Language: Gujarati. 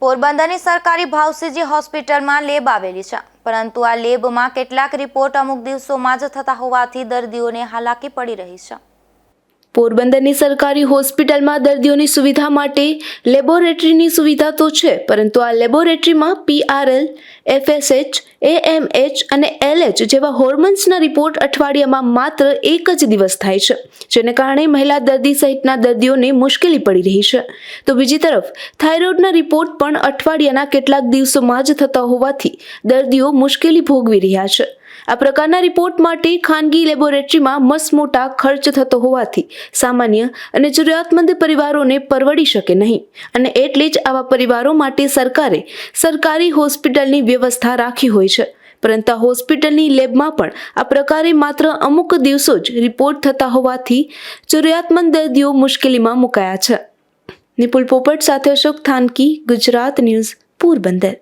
પોરબંદરની સરકારી ભાવસીજી હોસ્પિટલમાં લેબ આવેલી છે, પરંતુ આ લેબમાં કેટલાક રિપોર્ટ અમુક દિવસોમાં જ થતા હોવાથી દર્દીઓને હાલાકી પડી રહી છે। પોરબંદરની સરકારી હોસ્પિટલમાં દર્દીઓની સુવિધા માટે લેબોરેટરીની સુવિધા તો છે, પરંતુ આ લેબોરેટરીમાં PRL, FSH, AMH અને LH જેવા હોર્મોન્સના રિપોર્ટ અઠવાડિયામાં માત્ર એક જ દિવસ થાય છે, જેને કારણે મહિલા દર્દી સહિતના દર્દીઓને મુશ્કેલી પડી રહી છે। તો બીજી તરફ થાઇરોઇડના રિપોર્ટ પણ અઠવાડિયાના કેટલાક દિવસોમાં જ થતા હોવાથી દર્દીઓ મુશ્કેલી ભોગવી રહ્યા છે। આ પ્રકારના રિપોર્ટ માટે ખાનગી લેબોરેટરીમાં મસમોટા ખર્ચ થતો હોવાથી સામાન્ય અને જરૂરિયાતમંદ પરિવારોને પરવડી શકે નહીં, અને એટલે જ આવા પરિવારો માટે સરકારે સરકારી હોસ્પિટલની વ્યવસ્થા રાખી હોય છે, પરંતુ આ હોસ્પિટલની લેબમાં પણ આ પ્રકારે માત્ર અમુક દિવસો જ રિપોર્ટ થતા હોવાથી જરૂરિયાતમંદ દર્દીઓ મુશ્કેલીમાં મુકાયા છે। નિપુલ પોપટ સાથે અશોક થાનકી, ગુજરાત ન્યૂઝ, પોરબંદર।